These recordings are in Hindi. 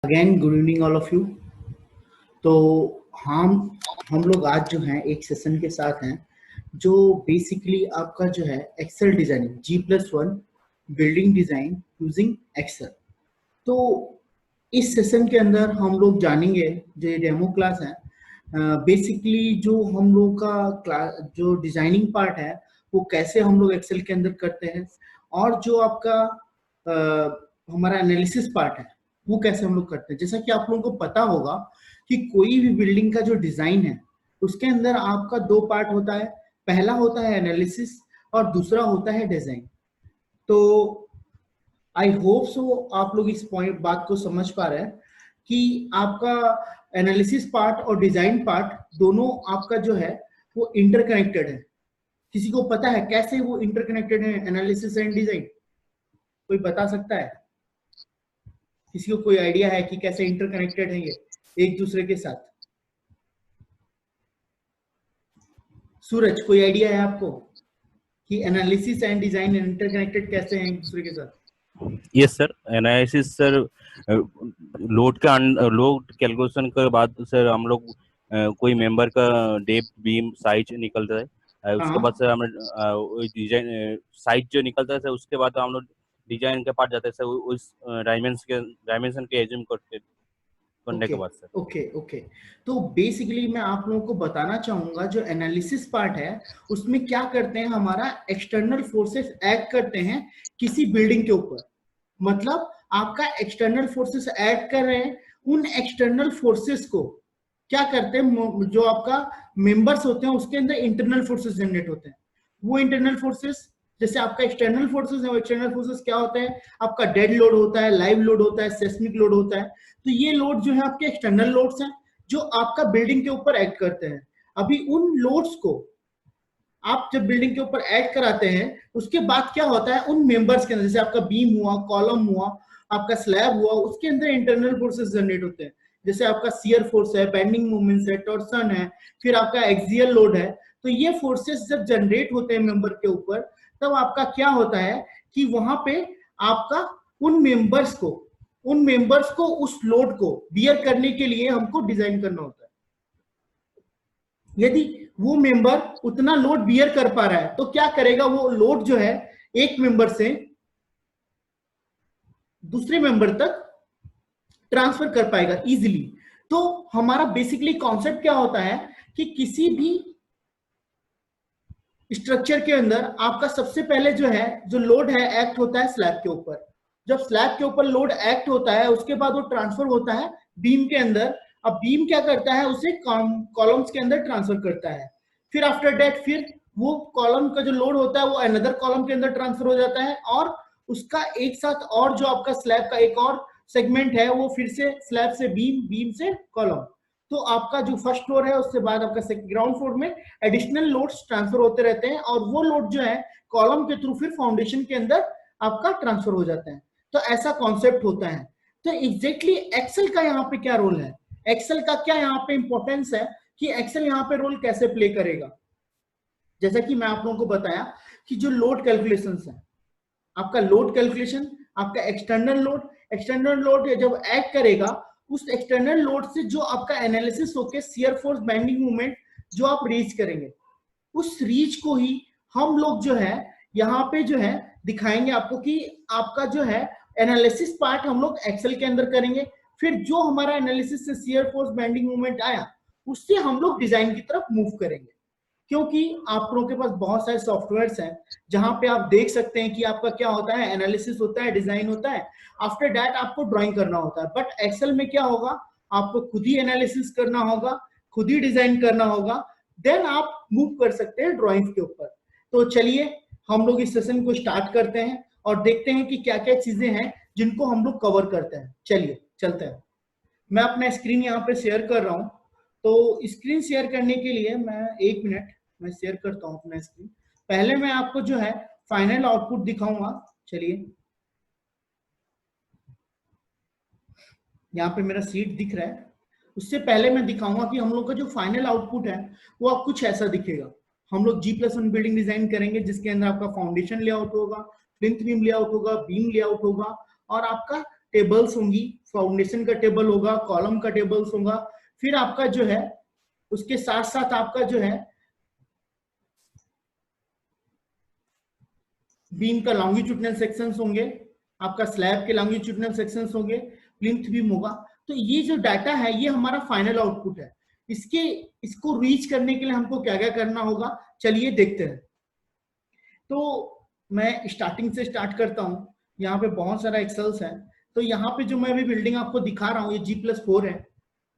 Again good evening all of you. तो हम लोग आज जो हैं एक सेशन के साथ हैं जो बेसिकली आपका जो है Excel designing G+1 building design using Excel. तो इस सेशन के अंदर हम लोग जानेंगे जो डेमो क्लास है बेसिकली जो हम लोग का क्लास जो डिजाइनिंग पार्ट है वो कैसे हम लोग एक्सेल के अंदर करते हैं, और जो आपका हमारा एनालिसिस पार्ट है वो कैसे हम लोग करते हैं। जैसा कि आप लोगों को पता होगा कि कोई भी बिल्डिंग का जो डिजाइन है उसके अंदर आपका दो पार्ट होता है, पहला होता है एनालिसिस और दूसरा होता है डिजाइन। तो आई होप सो आप लोग इस पॉइंट बात को समझ पा रहे हैं कि आपका एनालिसिस पार्ट और डिजाइन पार्ट दोनों आपका जो है वो इंटरकनेक्टेड है। किसी को पता है कैसे वो इंटरकनेक्टेड है एनालिसिस एंड डिजाइन? कोई बता सकता है? किसी को कोई आइडिया है कि कैसे इंटरकनेक्टेड है ये एक दूसरे के साथ? सूरज, कोई आइडिया है आपको कि एनालिसिस एंड डिजाइन इंटरकनेक्टेड कैसे हैं एक दूसरे के साथ? Yes sir, analysis sir load calculation के बाद सर हम लोग कोई मेंबर का डेप्थ बीम साइज निकलता है, उसके बाद सर हमें डिजाइन साइज जो निकलता है सर उसके बाद हम लोग डिजाइन के पार्ट जाते हैं सर उस डायमेंशन के एज्यूम करने के बाद सर। ओके। तो बेसिकली मैं आप लोगों को बताना चाहूंगा जो एनालिसिस पार्ट है उसमें क्या करते हैं, हमारा एक्सटर्नल फोर्सेस एक्ट करते हैं किसी बिल्डिंग के ऊपर। मतलब आपका एक्सटर्नल फोर्सेस ऐड कर रहे हैं, उन एक्सटर्नल फोर्सेस को क्या करते हैं, जो आपका मेंबर्स होते हैं उसके अंदर इंटरनल फोर्सेस जनरेट होते हैं। वो इंटरनल फोर्सेस जैसे आपका एक्सटर्नल फोर्सेस है, वो एक्सटर्नल फोर्सेस क्या होता है, आपका डेड लोड होता है, लाइव लोड होता है, सेस्मिक लोड होता है। तो ये लोड जो है आपके एक्सटर्नल लोड्स हैं जो आपका बिल्डिंग के ऊपर एक्ट करते हैं। अभी उन लोड्स को आप जब बिल्डिंग के ऊपर ऐड कराते हैं उसके बाद क्या होता है, उन मेंबर्स के अंदर जैसे आपका बीम हुआ, कॉलम हुआ, आपका स्लैब हुआ, उसके अंदर इंटरनल फोर्सेस जनरेट होते हैं। जैसे आपका शियर फोर्स है, बेंडिंग मोमेंट्स है, टॉर्सन है, फिर आपका एक्सियल लोड है। तो ये फोर्सेस जब जनरेट होते हैं मेंबर के ऊपर, तब आपका क्या होता है कि वहां पे आपका उन मेंबर्स को उस लोड को बियर करने के लिए हमको डिजाइन करना होता है। यदि वो मेंबर उतना लोड बियर कर पा रहा है तो क्या करेगा, वो लोड जो है एक मेंबर से दूसरे मेंबर तक ट्रांसफर कर पाएगा इजीली। तो हमारा बेसिकली कॉन्सेप्ट क्या होता है कि किसी भी स्ट्रक्चर के अंदर आपका सबसे पहले जो लोड है एक्ट होता है स्लैब के ऊपर। जब स्लैब के ऊपर लोड एक्ट होता है उसके बाद वो ट्रांसफर होता है बीम के अंदर। अब बीम क्या करता है, उसे कॉलम्स के अंदर ट्रांसफर करता है। फिर आफ्टर दैट फिर वो कॉलम का जो लोड होता है वो अनदर कॉलम के अंदर ट्रांसफर हो जाता है, और उसका एक साथ और जो आपका स्लैब का एक और सेगमेंट है वो फिर से स्लैब से बीम, बीम से कॉलम। तो आपका जो फर्स्ट फ्लोर है उसके बाद आपका ग्राउंड फ्लोर में एडिशनल लोड्स ट्रांसफर होते रहते हैं, और वो लोड जो है कॉलम के थ्रू फिर फाउंडेशन के अंदर आपका ट्रांसफर हो जाता है। तो ऐसा कॉन्सेप्ट होता है। तो एग्जैक्टली एक्सेल का यहाँ पे क्या रोल है, एक्सेल का क्या यहाँ पे इंपॉर्टेंस है कि एक्सेल यहाँ पे रोल कैसे प्ले करेगा। जैसा कि मैं आप लोगों को बताया कि जो लोड कैलकुलेशंस है, आपका लोड कैलकुलेशन, आपका एक्सटर्नल लोड जब ऐड करेगा, उस एक्सटर्नल लोड से जो आपका एनालिसिस होके शियर फोर्स, बेंडिंग मोमेंट जो आप रीच करेंगे, उस रीच को ही हम लोग जो है यहाँ पे जो है दिखाएंगे आपको कि आपका जो है एनालिसिस पार्ट हम लोग एक्सेल के अंदर करेंगे। फिर जो हमारा एनालिसिस से शियर फोर्स, बेंडिंग मोमेंट आया, उससे हम लोग डिजाइन की तरफ मूव करेंगे। क्योंकि आप लोगों के पास बहुत सारे सॉफ्टवेयर्स हैं जहां पे आप देख सकते हैं कि आपका क्या होता है, एनालिसिस होता है, डिजाइन होता है, आफ्टर दैट आपको ड्राइंग करना होता है। बट एक्सेल में क्या होगा, आपको खुद ही एनालिसिस करना होगा, खुद ही डिजाइन करना होगा, देन आप मूव कर सकते हैं ड्राइंग के ऊपर। तो चलिए हम लोग इस सेशन को स्टार्ट करते हैं और देखते हैं कि क्या क्या चीजें हैं जिनको हम लोग कवर करते हैं। चलिए चलते हैं। मैं अपना स्क्रीन यहाँ पे शेयर कर रहा हूँ। तो स्क्रीन शेयर करने के लिए मैं 1 मिनट मैं शेयर करता हूँ अपना स्क्रीन। पहले मैं आपको जो है फाइनल आउटपुट दिखाऊंगा। चलिए, यहाँ पे मेरा सीट दिख रहा है। उससे पहले मैं दिखाऊंगा कि हम लोग का जो फाइनल आउटपुट है वो आप कुछ ऐसा दिखेगा। हम लोग G+1 बिल्डिंग डिजाइन करेंगे जिसके अंदर आपका फाउंडेशन लेआउट होगा, प्लिंथ बीम लेआउट होगा, बीम लेआउट होगा, और आपका टेबल्स होंगी, फाउंडेशन का टेबल होगा, कॉलम का टेबल्स होगा, फिर आपका जो है उसके साथ साथ आपका जो है बीम का लॉन्गिट्यूडनल सेक्शंस होंगे, आपका स्लैब के लॉन्गिट्यूडनल सेक्शंस होंगे, प्लिंथ बीम होगा। तो ये जो डाटा है ये हमारा फाइनल आउटपुट है। इसको रीच करने के लिए हमको क्या क्या करना होगा, चलिए देखते हैं। तो मैं स्टार्टिंग से स्टार्ट करता हूँ। यहाँ पे बहुत सारा एक्सेल्स है। तो यहाँ पे जो मैं अभी बिल्डिंग आपको दिखा रहा हूँ ये G+4 है,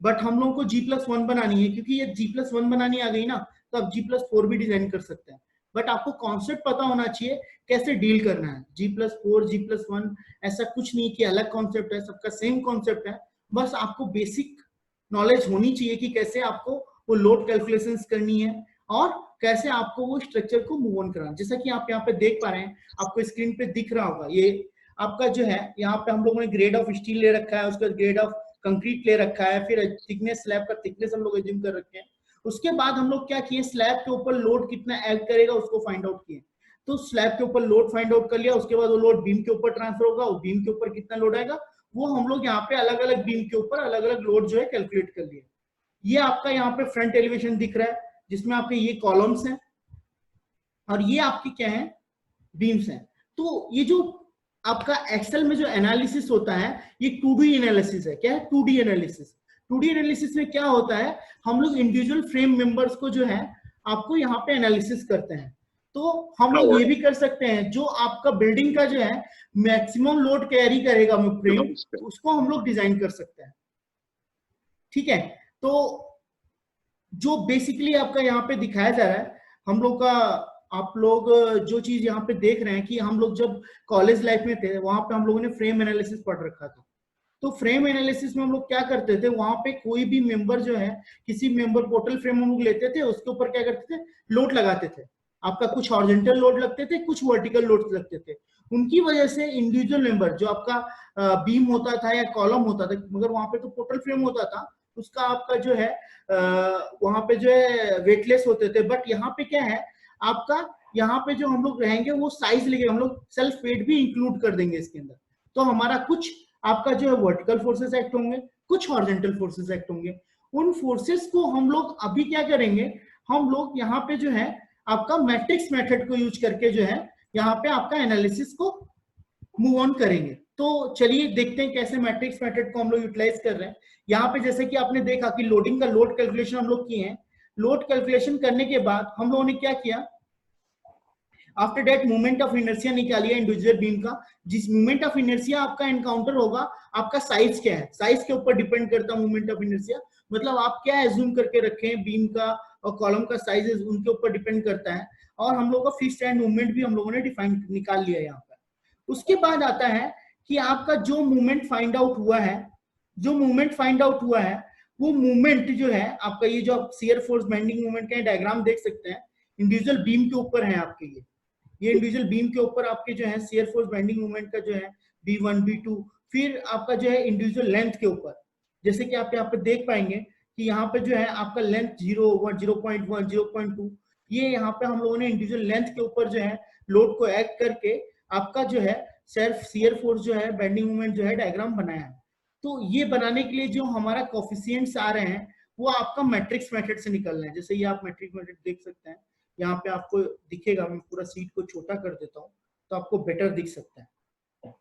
बट हम लोगों को G+1 बनानी है, क्योंकि ये G+1 बनानी आ गई ना, तो आप G+4 भी डिजाइन कर सकते हैं। बट आपको कॉन्सेप्ट पता होना चाहिए कैसे डील करना है। G+4 G+1 ऐसा कुछ नहीं कि अलग कॉन्सेप्ट है, सबका सेम कॉन्सेप्ट है। बस आपको बेसिक नॉलेज होनी चाहिए कि कैसे आपको वो लोड कैलकुलेशंस करनी है और कैसे आपको वो स्ट्रक्चर को मूव ऑन कराना। जैसा कि आप यहाँ पे देख पा रहे हैं, आपको स्क्रीन पे दिख रहा होगा, ये आपका जो है यहाँ पे हम लोगों ने ग्रेड ऑफ स्टील ले रखा है, उसके बाद ग्रेड ऑफ कंक्रीट ले रखा है, फिर थिकनेस, स्लैब का थिकनेस हम लोग एज्यूम कर रखे हैं। उसके बाद हम लोग क्या किए, स्लैब के ऊपर लोड कितना एक्ट करेगा उसको फाइंड आउट किए। तो स्लैब के ऊपर लोड फाइंड आउट कर लिया, उसके बाद वो लोड बीम के ऊपर ट्रांसफर होगा, वो बीम के ऊपर कितना लोड आएगा वो हम लोग यहाँ पे अलग अलग बीम के ऊपर अलग अलग लोड जो है कैलकुलेट कर लिया। ये आपका यहाँ पे फ्रंट एलिवेशन दिख रहा है जिसमें आपके ये कॉलम्स हैं और ये आपके क्या है, बीम्स हैं। तो ये जो आपका एक्सेल में जो एनालिसिस होता है ये 2D एनालिसिस है। क्या है 2D एनालिसिस? 2D एनालिसिस में क्या होता है, हम लोग इंडिविजुअल फ्रेम मेंबर्स को जो है आपको यहाँ पे एनालिसिस करते हैं। तो हम लोग ये भी कर सकते हैं, जो आपका बिल्डिंग का जो है मैक्सिमम लोड कैरी करेगा फ्रेम, उसको हम लोग डिजाइन कर सकते हैं। ठीक है, तो जो बेसिकली आपका यहाँ पे दिखाया जा रहा है हम लोग का, आप लोग जो चीज यहाँ पे देख रहे हैं कि हम लोग जब कॉलेज लाइफ में थे वहां पे हम लोगों ने फ्रेम एनालिसिस पढ़ रखा था। तो फ्रेम एनालिसिस में हम लोग क्या करते थे, वहां पे कोई भी मेंबर जो है, किसी मेंबर पोर्टल फ्रेम हम लोग लेते थे, उसके ऊपर क्या करते थे, लोड लगाते थे। आपका कुछ हॉरिजॉन्टल लोड लगते थे, कुछ वर्टिकल लोड लगते थे। उनकी वजह से इंडिविजुअल मेंबर जो आपका बीम होता था या कॉलम होता था, मगर वहां पे तो पोर्टल फ्रेम होता था, उसका आपका जो है वहां पे जो है वेटलेस होते थे। बट यहाँ पे क्या है, आपका यहाँ पे जो हम लोग रहेंगे वो साइज लेके हम लोग सेल्फ वेट भी इंक्लूड कर देंगे इसके अंदर। तो हमारा कुछ आपका जो है वर्टिकल फोर्सेस एक्ट होंगे, कुछ हॉरिजॉन्टल फोर्सेस एक्ट होंगे। उन फोर्सेस को हम लोग अभी क्या करेंगे, हम लोग यहाँ पे जो है आपका मैट्रिक्स मेथड को यूज करके जो है यहाँ पे आपका एनालिसिस को मूव ऑन करेंगे। तो चलिए देखते हैं कैसे मैट्रिक्स मेथड को हम लोग यूटिलाइज कर रहे हैं। यहाँ पे जैसे कि आपने देखा कि लोडिंग का लोड कैलकुलेशन हम लोग किए हैं। लोड कैलकुलेशन करने के बाद हम लोगों ने क्या किया, after that moment of inertia निकालिए इंडिविजुअल बीम का। जिस मोमेंट ऑफ इनर्शिया आपका एनकाउंटर होगा, आपका साइज क्या है, साइज के ऊपर डिपेंड करता है मोमेंट ऑफ इनर्शिया। मतलब आप क्या एज्यूम करके रखे हैं, बीम का और कॉलम का साइज उनके ऊपर डिपेंड करता है। और हम लोग का फिक्स्ड एंड मूवमेंट भी हम लोगों ने डिफाइन निकाल लिया यहाँ पर। उसके बाद आता है कि आपका जो मूवमेंट फाइंड आउट हुआ है, जो मूवमेंट फाइंड आउट हुआ है वो मूवमेंट जो है आपका, ये जो आप शियर फोर्स बेंडिंग मूवमेंट का डायग्राम देख सकते हैं, इंडिविजुअल बीम के ऊपर है आपके। ये इंडिविजुअल बीम के ऊपर आपके जो है शियर फोर्स बेंडिंग मूवमेंट का जो है B1 B2, फिर आपका जो है इंडिविजुअल लेंथ के ऊपर, जैसे कि आप यहाँ पे देख पाएंगे कि यहाँ पे जो है आपका लेंथ 0, 0.1, 0.2, ये यहाँ पे हम लोगों ने इंडिविजुअल लेंथ के ऊपर जो है लोड को एक्ट करके आपका जो है सेल्फ शियर फोर्स जो है बेंडिंग मूवमेंट जो है डायग्राम बनाया है। तो ये बनाने के लिए जो हमारा कोफिशिएंट्स आ रहे हैं वो आपका मैट्रिक्स मेथड से निकल रहे हैं। जैसे ये आप मैट्रिक्स मेथड देख सकते हैं, यहाँ पे आपको दिखेगा, मैं पूरा सीट को छोटा कर देता हूँ तो आपको बेटर दिख सकता है।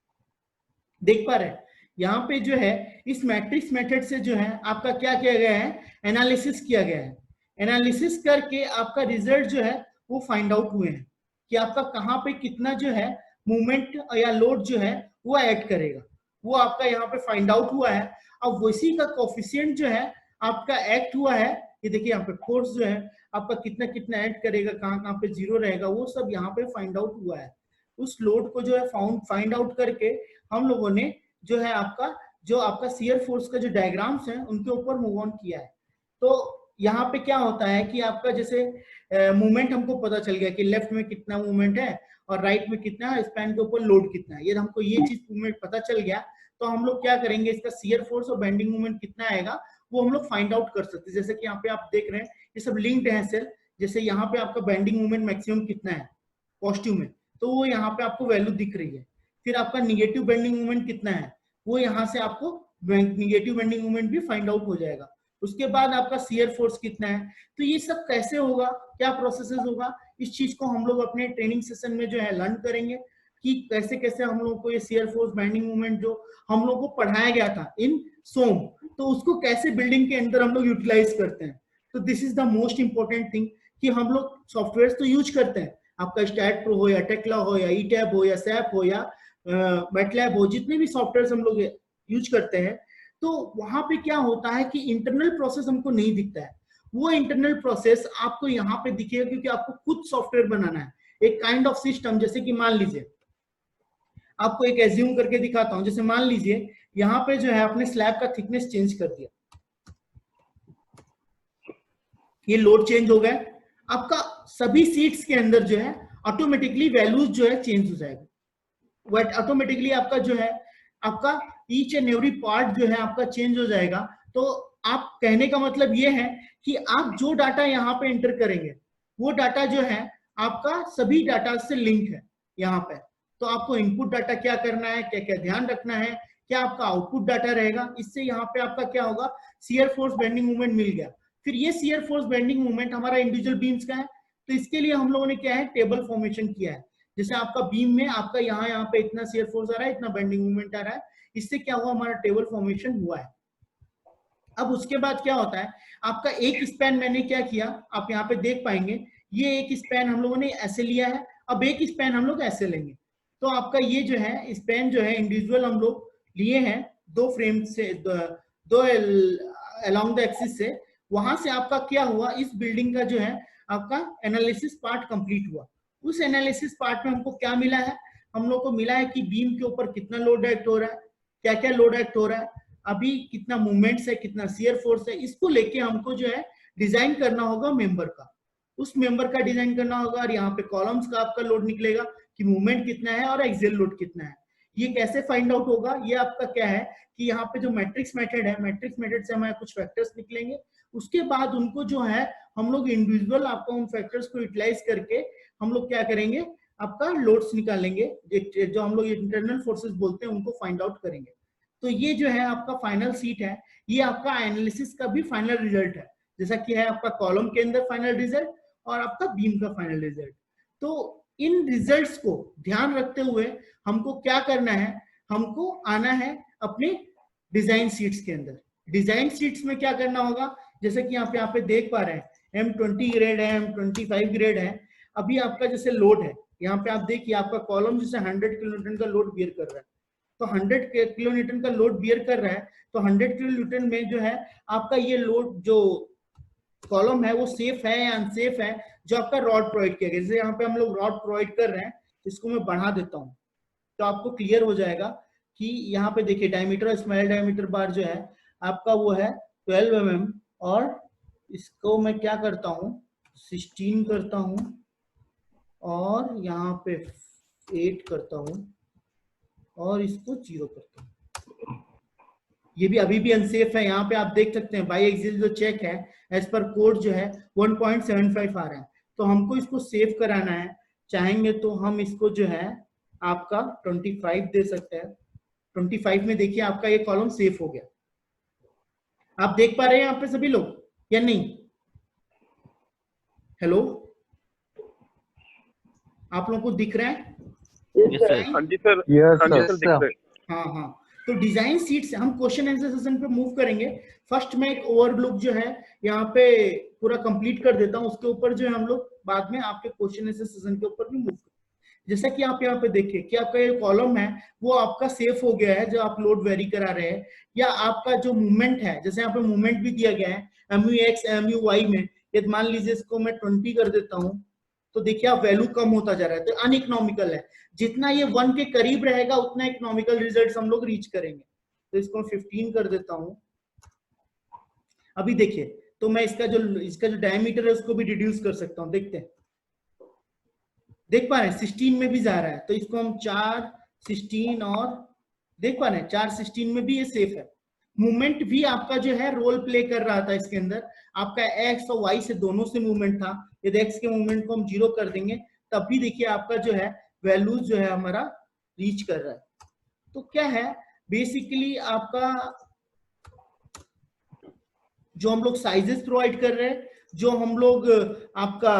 देख पा रहे हैं यहाँ पे जो है इस मैट्रिक्स मेथड से जो है आपका क्या किया गया है, एनालिसिस किया गया है। एनालिसिस करके आपका रिजल्ट जो है वो फाइंड आउट हुए हैं कि आपका कहाँ पे कितना जो है मूवमेंट या लोड जो है वो ऐड करेगा, वो आपका यहाँ पे फाइंड आउट हुआ है। अब वैसी का कोफिशिएंट जो है आपका एक्ट हुआ है, ये देखिए यहाँ पे फोर्स जो है आपका कितना कितना ऐड करेगा, कहाँ कहाँ पे जीरो रहेगा, वो सब यहाँ पे फाइंड आउट हुआ है। उस लोड को जो है फाइंड आउट करके हम लोगों ने जो है आपका शियर फोर्स का जो डायग्राम्स हैं उनके ऊपर मूव ऑन किया है। तो यहाँ पे क्या होता है कि आपका जैसे मूवमेंट हमको पता चल गया कि लेफ्ट में कितना मूवमेंट है और राइट में कितना है, स्पैन के ऊपर लोड कितना है, ये हमको ये चीज मूवमेंट पता चल गया। तो हम लोग क्या करेंगे, इसका शियर फोर्स और बेंडिंग मूवमेंट कितना आएगा वो हम लोग फाइंड आउट कर सकते हैं। जैसे कि यहाँ पे आप देख रहे हैं ये सब लिंक्ड है सेल, जैसे यहाँ पे आपका बेंडिंग मूवमेंट मैक्सिमम कितना है पॉजिटिव में, तो वो यहाँ पे आपको वैल्यू दिख रही है। फिर आपका निगेटिव बेंडिंग मूवमेंट कितना है वो यहाँ से आपको निगेटिव बेंडिंग मोमेंट भी फाइंड आउट हो जाएगा। उसके बाद आपका शियर फोर्स कितना है, तो ये सब कैसे होगा, क्या प्रोसेसेस होगा, इस चीज को हम लोग अपने ट्रेनिंग सेशन में जो है लर्न करेंगे कि कैसे कैसे हम लोग को ये शियर फोर्स बेंडिंग मोमेंट जो हम लोग को पढ़ाया गया था इन सोम, तो उसको कैसे बिल्डिंग के अंदर हम लोग यूटिलाइज करते हैं। तो this is the most important thing कि हम लोग सॉफ्टवेयर तो यूज करते हैं, आपका स्टैट प्रो हो या टेक्ला हो या ईटैब हो या सैप हो या मैटलैब हो, जितने भी सॉफ्टवेयर हम लोग यूज करते हैं, तो वहां पे क्या होता है कि इंटरनल प्रोसेस हमको नहीं दिखता है। वो इंटरनल प्रोसेस आपको यहाँ पे दिखेगा क्योंकि आपको खुद सॉफ्टवेयर बनाना है, एक काइंड ऑफ सिस्टम। जैसे कि मान लीजिए आपको एक एज्यूम करके दिखाता हूं, जैसे मान लीजिए यहाँ पे जो है आपने स्लैब का थिकनेस चेंज कर दिया, ये लोड चेंज हो गया, आपका सभी सीट्स के अंदर जो है ऑटोमेटिकली वैल्यूज जो है चेंज हो जाएगा, बट ऑटोमेटिकली आपका जो है आपका ईच एंड एवरी पार्ट जो है आपका चेंज हो जाएगा। तो आप कहने का मतलब ये है कि आप जो डाटा यहाँ पे एंटर करेंगे वो डाटा जो है आपका सभी डाटा से लिंक है यहाँ पे। तो आपको इनपुट डाटा क्या करना है, क्या क्या ध्यान रखना है, क्या आपका आउटपुट डाटा रहेगा, इससे यहाँ पे आपका क्या होगा, शियर फोर्स बेंडिंग मूवमेंट मिल गया। फिर ये शियर फोर्स बेंडिंग मूवमेंट हमारा इंडिविजुअल बीम्स का है, तो इसके लिए हम लोगों ने क्या है, टेबल फॉर्मेशन किया है। जैसे आपका बीम में आपका यहाँ पे इतना शियर फोर्स आ रहा है, इतना बेंडिंग मूवमेंट आ रहा है, इससे क्या हुआ, हमारा टेबल फॉर्मेशन हुआ है। अब उसके बाद क्या होता है, आपका एक स्पैन मैंने क्या किया, आप यहाँ पे देख पाएंगे, ये एक स्पैन हम लोगों ने ऐसे लिया है, अब एक स्पैन हम लोग ऐसे लेंगे। तो आपका ये जो है स्पैन जो है इंडिविजुअल हम लोग लिए हैं दो फ्रेम से, दो अलोंग द एक्सिस से। वहां से आपका क्या हुआ, इस बिल्डिंग का जो है आपका एनालिसिस पार्ट कंप्लीट हुआ। उस एनालिसिस पार्ट में हमको क्या मिला है, हम लोग को मिला है कि बीम के ऊपर कितना लोड एक्ट हो रहा है, क्या क्या लोड एक्ट हो रहा है, अभी कितना मूवमेंट्स है, कितना शियर फोर्स है, इसको लेके हमको जो है डिजाइन करना होगा मेंबर का, उस मेंबर का डिजाइन करना होगा। और यहाँ पे कॉलम्स का आपका लोड निकलेगा कि मूवमेंट कितना है और एक्सियल लोड कितना है। ये कैसे फाइंड आउट होगा, ये आपका क्या है कि यहाँ पे जो मैट्रिक्स मेथड है, मैट्रिक्स मेथड से हमारे कुछ फैक्टर्स निकलेंगे, उसके बाद उनको जो है हम लोग इंडिविजुअल आपको उन फैक्टर्स को यूटिलाइज करके हम लोग क्या करेंगे, आपका लोड्स निकालेंगे, जो हम लोग इंटरनल फोर्सेस बोलते हैं उनको फाइंड आउट करेंगे। तो ये जो है आपका फाइनल सीट है, ये आपका एनालिसिस का भी फाइनल रिजल्ट है, जैसा कि है आपका कॉलम के अंदर फाइनल रिजल्ट और आपका बीम का फाइनल रिजल्ट। तो इन रिजल्ट्स को ध्यान रखते हुए हमको क्या करना है, हमको आना है अपने डिजाइन सीट्स के अंदर। डिजाइन सीट्स में क्या करना होगा, जैसे कि आप यहाँ पे देख पा रहे हैं M20 ग्रेड है, M25 ग्रेड है। अभी आपका जैसे लोड है, यहाँ पे आप देखिए आपका कॉलम जैसे 100 किलोन्यूटन का लोड बियर कर रहा है, तो 100 किलोन्यूटन का लोड बियर कर रहा है, तो 100 किलोन्यूटन में जो है आपका ये लोड जो कॉलम है वो सेफ है या अनसेफ है, जो आपका रॉड प्रोवाइड किया गया। जैसे यहाँ पे हम लोग रॉड प्रोवाइड कर रहे हैं, इसको मैं बढ़ा देता हूँ तो आपको क्लियर हो जाएगा कि यहाँ पे देखिए डायमीटर, स्मॉल डायमीटर बार जो है आपका वो है 12 mm, और इसको मैं क्या करता हूँ 16 करता हूँ और यहाँ पे 8 करता हूँ और इसको 0 करता हूँ। ये भी अभी भी अनसेफ है, यहाँ पे आप देख सकते हैं बाई एक्सियल जो चेक है एज पर कोड जो है 1.75 आ रहा है, तो हमको इसको सेव कराना है। चाहेंगे तो हम इसको जो है आपका 25 दे सकते हैं। 25 में देखिए आपका ये कॉलम सेफ हो गया। आप देख पा रहे हैं यहाँ पे सभी लोग या नहीं? हेलो, आप लोगों को दिख रहा है? हाँ जी सर, दिख रहा है। हाँ हाँ, तो डिजाइन सीट से हम क्वेश्चन आंसर सेशन पे मूव करेंगे। फर्स्ट में एक ओवरलुक जो है यहाँ पे पूरा कंप्लीट कर देता हूँ, उसके ऊपर जो है हम लोग बाद में आपके क्वेश्चन आंसर सेशन के ऊपर भी मूव करेंगे। जैसा कि आप यहाँ पे देखिए कि आपका ये कॉलम है वो आपका सेफ हो गया है, जो आप लोड वेरी करा रहे हैं, या आपका जो मूवमेंट है, जैसे यहाँ पे मूवमेंट भी दिया गया है MUX MUY में, ये मान लीजिए इसको मैं 20 कर देता हूँ, तो देखिए आप वैल्यू कम होता जा रहा है, तो अनइकोनॉमिकल है। जितना ये 1 के करीब रहेगा उतना इकोनॉमिकल रिजल्ट्स हम लोग रीच करेंगे। तो इसको 15 कर देता हूं। अभी देखिए, तो मैं इसका जो डायमीटर है उसको भी रिड्यूस कर सकता हूं, देखते हैं, देख पा रहे हैं 16 में भी जा रहा है, तो इसको हम 4 16 और देख पा रहे हैं 4 16 में भी ये सेफ है। मूवमेंट भी आपका जो है रोल प्ले कर रहा था इसके अंदर, आपका एक्स और वाई से दोनों से मूवमेंट था। यदि एक्स के मूवमेंट को हम 0 कर देंगे तब भी देखिए आपका जो है वैल्यूज जो है हमारा रीच कर रहा है। तो क्या है, बेसिकली आपका जो हम लोग साइजेस प्रोवाइड कर रहे हैं, जो हम लोग आपका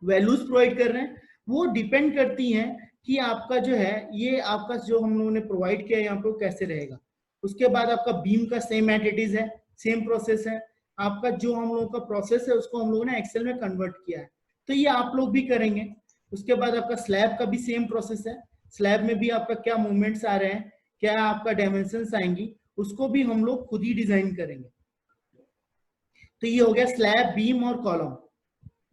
वैल्यूज प्रोवाइड कर रहे हैं, वो डिपेंड करती हैं कि आपका जो है ये आपका जो हम लोगों ने प्रोवाइड किया यहाँ पे कैसे रहेगा। उसके बाद आपका बीम का सेम एट इट इज है, सेम प्रोसेस है। आपका जो हम लोगों का प्रोसेस है उसको हम लोगों ने एक्सेल में कन्वर्ट किया है, तो ये आप लोग भी करेंगे। उसके बाद आपका स्लैब का भी सेम प्रोसेस है। स्लैब में भी आपका क्या मूवमेंट्स आ रहे हैं, क्या आपका डायमेंशंस आएंगी, उसको भी हम लोग खुद ही डिजाइन करेंगे। तो ये हो गया स्लैब, बीम और कॉलम।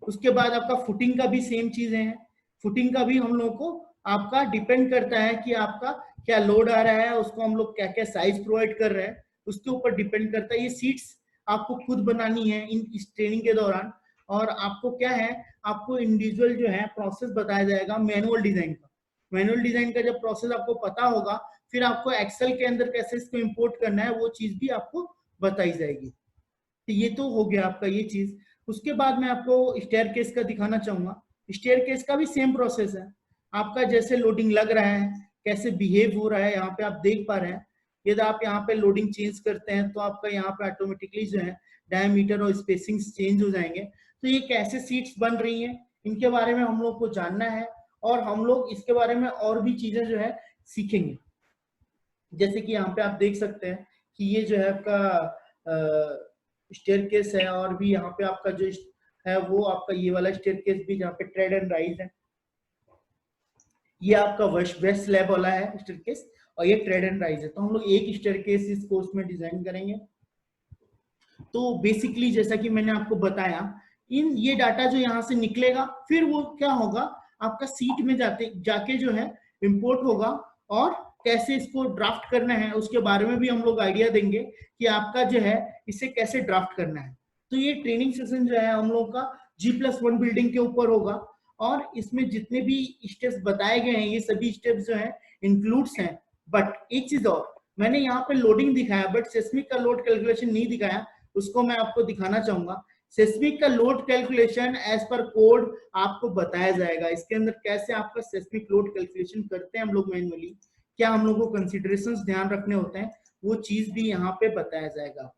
उसके बाद आपका फुटिंग का भी सेम चीजें हैं। फुटिंग का भी हम लोग को आपका डिपेंड करता है कि आपका क्या लोड आ रहा है, उसको हम लोग क्या क्या साइज प्रोवाइड कर रहे हैं, उसके ऊपर डिपेंड करता है। ये सीट्स आपको खुद बनानी है इस ट्रेनिंग के दौरान। और आपको क्या है, आपको इंडिविजुअल जो है प्रोसेस बताया जाएगा मैनुअल डिजाइन का। मैनुअल डिजाइन का जब प्रोसेस आपको पता होगा, फिर आपको एक्सेल के अंदर कैसे इसको इंपोर्ट करना है वो चीज भी आपको बताई जाएगी। तो ये तो हो गया आपका ये चीज। उसके बाद मैं आपको स्टेयरकेस का दिखाना चाहूंगा। स्टेयरकेस का भी सेम प्रोसेस है। आपका जैसे लोडिंग लग रहा है, कैसे बिहेव हो रहा है, यहाँ पे आप देख पा रहे हैं। यदि आप यहाँ पे लोडिंग चेंज करते हैं तो आपका यहाँ पे ऑटोमेटिकली जो है डायमीटर और स्पेसिंग चेंज हो जाएंगे। तो ये कैसे सीट्स बन रही हैं, इनके बारे में हम लोग को जानना है, और हम लोग इसके बारे में और भी चीजें जो है सीखेंगे। जैसे कि यहाँ पे आप देख सकते हैं कि ये जो है आपका स्टेयरकेस है, और भी यहाँ पे आपका जो है वो आपका ये वाला स्टेयरकेस भी जहाँ पे ट्रेड एंड राइज है। ये आपका वेस्ट स्लैब वाला है स्टेयरकेस, और ये ट्रेड एंड राइज है। तो हम लोग एक स्टेयरकेस इस कोर्स में डिजाइन करेंगे। तो बेसिकली जैसा कि मैंने आपको बताया, इन ये डाटा जो यहाँ से निकलेगा, फिर वो क्या होगा आपका सीट में जाके जो है इंपोर्ट होगा, और कैसे इसको ड्राफ्ट करना है उसके बारे में भी हम लोग आइडिया देंगे कि आपका जो है इसे कैसे ड्राफ्ट करना है। तो ये ट्रेनिंग सेशन जो है हम लोग का G+1 बिल्डिंग के ऊपर होगा, और इसमें जितने भी स्टेप्स बताए गए हैं ये सभी स्टेप्स जो है इंक्लूड्स हैं। बट एक चीज और, मैंने यहाँ पे लोडिंग दिखाया बट सेस्मिक का लोड कैलकुलेशन नहीं दिखाया, उसको मैं आपको दिखाना चाहूंगा। सेस्मिक का load calculation as per code आपको बताया जाएगा। इसके अंदर कैसे आपका सेस्मिक लोड कैलकुलेशन करते हैं हम लोग मैनुअली, क्या हम लोग को कंसिडरेशंस ध्यान रखने होते हैं, वो चीज भी यहाँ पे बताया जाएगा।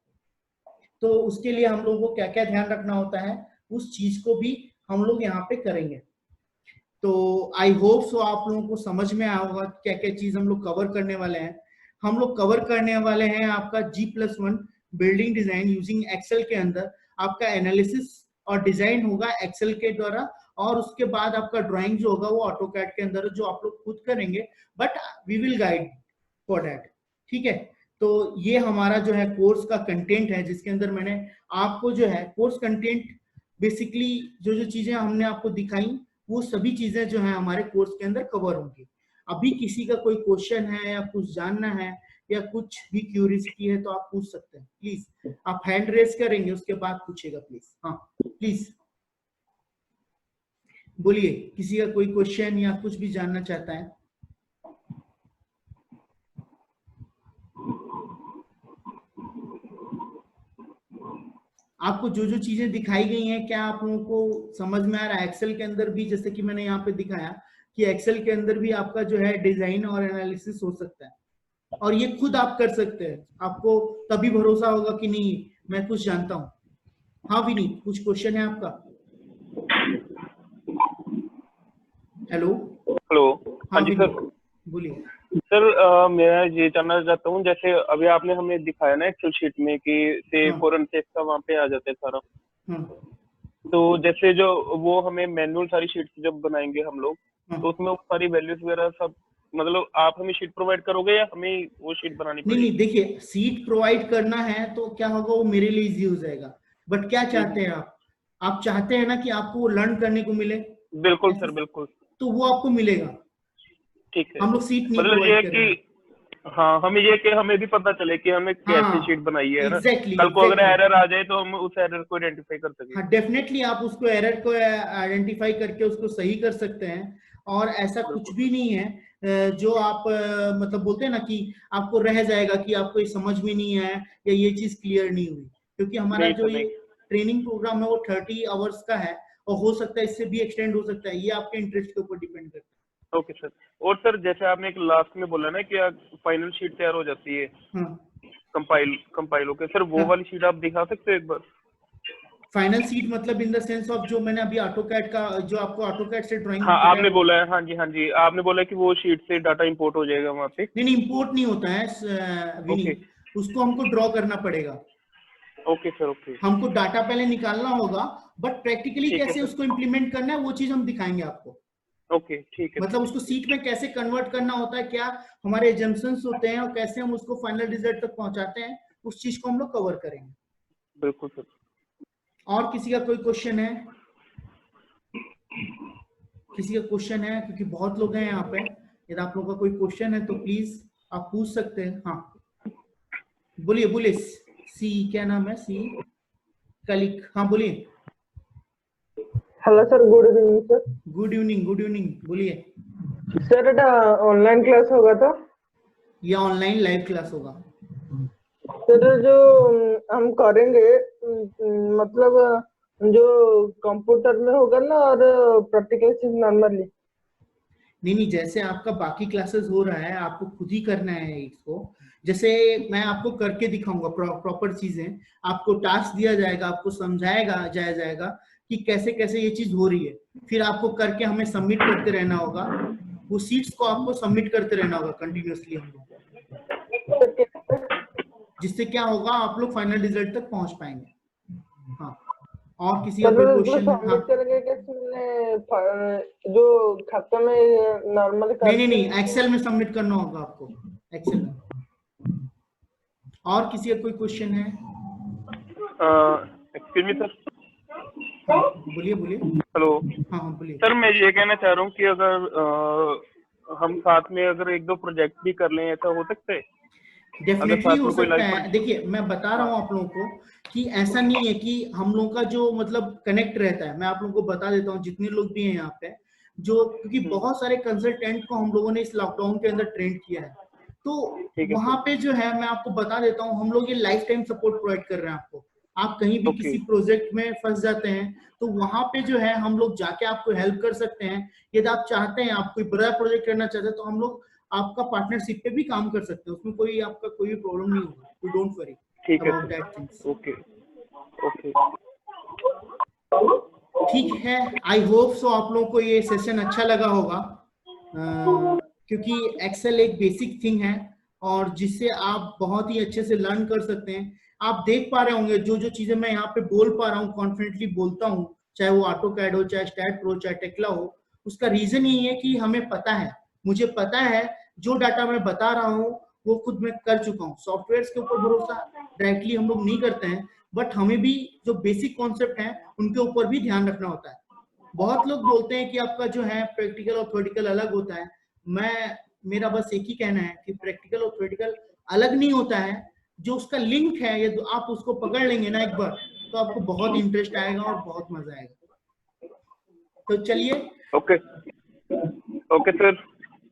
तो उसके लिए हम लोगों को क्या क्या ध्यान रखना होता है उस चीज को भी हम लोग यहाँ पे करेंगे। तो आई होप सो आप लोगों को समझ में आया होगा क्या क्या चीज हम लोग कवर करने वाले हैं। हम लोग कवर करने वाले हैं आपका G+1 building design using Excel के अंदर। आपका एनालिसिस और डिजाइन होगा एक्सेल के द्वारा, और उसके बाद आपका ड्राइंग जो होगा वो ऑटोकैड के अंदर जो आप लोग खुद करेंगे, but we will guide for that. ठीक है, तो ये हमारा जो है कोर्स का कंटेंट है, जिसके अंदर मैंने आपको जो है कोर्स कंटेंट बेसिकली जो जो चीजें हमने आपको दिखाई वो सभी चीजें जो है हमारे कोर्स के अंदर कवर होंगी। अभी किसी का कोई क्वेश्चन है या कुछ जानना है या कुछ भी क्यूरियोसिटी है तो आप पूछ सकते हैं। प्लीज आप हैंड रेस करेंगे उसके बाद पूछेगा प्लीज। हाँ प्लीज बोलिए, किसी का कोई क्वेश्चन या कुछ भी जानना चाहता है। आपको जो जो चीजें दिखाई गई हैं क्या आप लोगों को समझ में आ रहा है? एक्सेल के अंदर भी जैसे कि मैंने यहाँ पे दिखाया कि एक्सेल के अंदर भी आपका जो है डिजाइन और एनालिसिस हो सकता है, और ये खुद आप कर सकते हैं। आपको तभी भरोसा होगा कि नहीं मैं कुछ जानता हूँ। हाँ विनीत, कुछ क्वेश्चन है आपका? हेलो हाँ जी सर, बोलिए सर। मैं ये जानना चाहता हूँ, जैसे अभी आपने हमें दिखाया ना एक्सेल शीट में कि से फॉरेन सेफ का वहाँ पे आ जाता है सारा। तो जैसे जो वो हमें मैनुअल सारी शीट जब बनाएंगे हम लोग, तो उसमें वो सारी वैल्यूज वगैरह सब मतलब आप हमें शीट प्रोवाइड करोगे या हमें वो शीट बनानी पड़ेगी? नहीं, देखिए सीट प्रोवाइड करना है तो क्या होगा, वो मेरे लिए इजी हो जाएगा। बट क्या चाहते हैं आप चाहते हैं ना कि आपको वो लर्न करने को मिले। बिल्कुल सर, बिल्कुल। तो वो आपको मिलेगा। ठीक है, हम लोग सीट नहीं मतलब ये करेंगे। कि हाँ, हमें ये कि हमें भी पता चले कि हमें कैसी शीट बनाई है ना। कल को अगर एरर आ जाए तो हम उस एरर को आइडेंटिफाई कर सकें। हाँ डेफिनेटली आप उसको एरर को आइडेंटिफाई करके उसको सही कर सकते हैं। और ऐसा कुछ भी नहीं है जो आप मतलब बोलते हैं ना कि आपको रह जाएगा कि आपको ये समझ में नहीं आया या ये चीज क्लियर नहीं हुई, क्योंकि हमारा जो ये ट्रेनिंग प्रोग्राम है वो 30 आवर्स का है, और हो सकता है इससे भी एक्सटेंड हो सकता है। ये आपके इंटरेस्ट के ऊपर डिपेंड करता है। Okay sir. और सर जैसे आपने एक लास्ट में बोला ना कि फाइनल शीट तैयार हो जाती है कंपाइल होके, सर वो वाली शीट आप दिखा सकते हो एक बार? फाइनल शीट मतलब इन द सेंस ऑफ जो मैंने अभी ऑटोकैड का, जो आपको ऑटोकैड से ड्राइंग हाँ आपने बोला है, हाँ जी आपने बोला है कि वो शीट से डाटा इंपोर्ट हो जाएगा वहाँ पे। नहीं इंपोर्ट नहीं होता है विनी, उसको हमको ड्रॉ करना पड़ेगा। Okay sir, okay. हमको डाटा पहले निकालना होगा, बट प्रैक्टिकली कैसे उसको इम्प्लीमेंट करना है वो चीज हम दिखाएंगे आपको। ओके ठीक है। मतलब उसको सीट में कैसे कन्वर्ट करना होता है, क्या हमारे एजम्पशंस होते हैं और कैसे हम उसको फाइनल रिजल्ट तक पहुंचाते हैं, उस चीज को हम लोग कवर करेंगे। बिल्कुल सर। और किसी का कोई क्वेश्चन है? किसी का क्वेश्चन है? क्योंकि बहुत लोग हैं यहाँ पे, यदि आप लोगों का कोई क्वेश्चन है तो प्लीज आप पूछ सकते हैं। हाँ बोलिए बोलिए। सी क्या नाम है? सी कलिक, हाँ बोलिए। Hello sir, good evening sir. Good evening, good evening, बोलिए सर। এটা ऑनलाइन क्लास होगा तो या ऑनलाइन लाइव क्लास होगा? सर जो हम करेंगे मतलब जो कंप्यूटर में होगा ना, और प्रैक्टिकल चीज नॉर्मली? नहीं, जैसे आपका बाकी क्लासेस हो रहा है आपको खुद ही करना है इसको। जैसे मैं आपको करके दिखाऊंगा प्रॉपर चीजें, आपको टास्क दिया जाएगा, आपको समझाएगा जाएगा कि कैसे कैसे ये चीज हो रही है, फिर आपको करके हमें सबमिट करते रहना होगा। वो सीट्स को आपको सबमिट करते रहना होगा कंटिन्यूअसली हम लोग, जिससे क्या होगा आप लोग फाइनल रिजल्ट तक पहुंच पाएंगे। हाँ और किसी का कोई क्वेश्चन है? हाँ करेंगे कैसे जो खाता में नॉर्मल? नहीं एक्सेल में सबमिट करना होगा आपको, एक्सेल में। और किसी का कोई क्वेश्चन है? Excuse me sir. बोलिए बोलिए। हेलो। हाँ बोलिए सर मैं ये कहना चाह रहा हूँ कि अगर हम साथ में अगर एक दो प्रोजेक्ट भी कर लें, ऐसा हो सकता है? डेफिनेटली हो सकता है। देखिए मैं बता रहा हूँ आप लोगों को कि ऐसा नहीं है कि हम लोगों का जो मतलब कनेक्ट रहता है। मैं आप लोगों को बता देता हूँ जितने लोग भी हैं यहाँ पे, जो क्योंकि बहुत सारे कंसल्टेंट को हम लोगों ने इस लॉकडाउन के अंदर ट्रेन किया है, तो वहां पे जो है मैं आपको बता देता हूँ, हम लोग ये लाइफ टाइम सपोर्ट प्रोवाइड कर रहे हैं आपको। आप कहीं भी किसी प्रोजेक्ट में फंस जाते हैं तो वहां पे जो है हम लोग जाके आपको हेल्प कर सकते हैं। यदि आप चाहते हैं, आप कोई बड़ा प्रोजेक्ट करना चाहते हैं, तो हम लोग आपका पार्टनरशिप पे भी काम कर सकते हैं, उसमें कोई आपका कोई भी प्रॉब्लम नहीं होगा। You don't worry about that things. Okay okay ठीक है, आई होप सो आप लोगों को ये सेशन अच्छा लगा होगा, क्योंकि एक्सेल एक बेसिक थिंग है और जिससे आप बहुत ही अच्छे से लर्न कर सकते हैं। आप देख पा रहे होंगे जो जो चीजें मैं यहाँ पे बोल पा रहा हूँ, कॉन्फिडेंटली बोलता हूँ, चाहे वो ऑटोकैड हो, चाहे स्टैट प्रो, चाहे टेक्ला हो, उसका रीजन यही है कि हमें पता है, मुझे पता है जो डाटा मैं बता रहा हूँ वो खुद मैं कर चुका हूँ। सॉफ्टवेयर के ऊपर भरोसा डायरेक्टली हम लोग नहीं करते हैं, बट हमें भी जो बेसिक कॉन्सेप्ट है उनके ऊपर भी ध्यान रखना होता है। बहुत लोग बोलते हैं कि आपका जो है प्रैक्टिकल और थ्योरेटिकल अलग होता है। मेरा बस एक ही कहना है कि प्रैक्टिकल और थ्योरेटिकल अलग नहीं होता है, जो उसका लिंक है ये आप उसको पकड़ लेंगे ना एक बार, तो आपको बहुत इंटरेस्ट आएगा और बहुत मजा आएगा। तो चलिए ओके सर,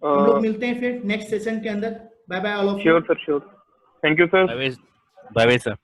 हम लोग मिलते हैं फिर नेक्स्ट सेशन के अंदर। Bye bye all of you. Sure sir, sure. Thank you sir. Bye bye sir.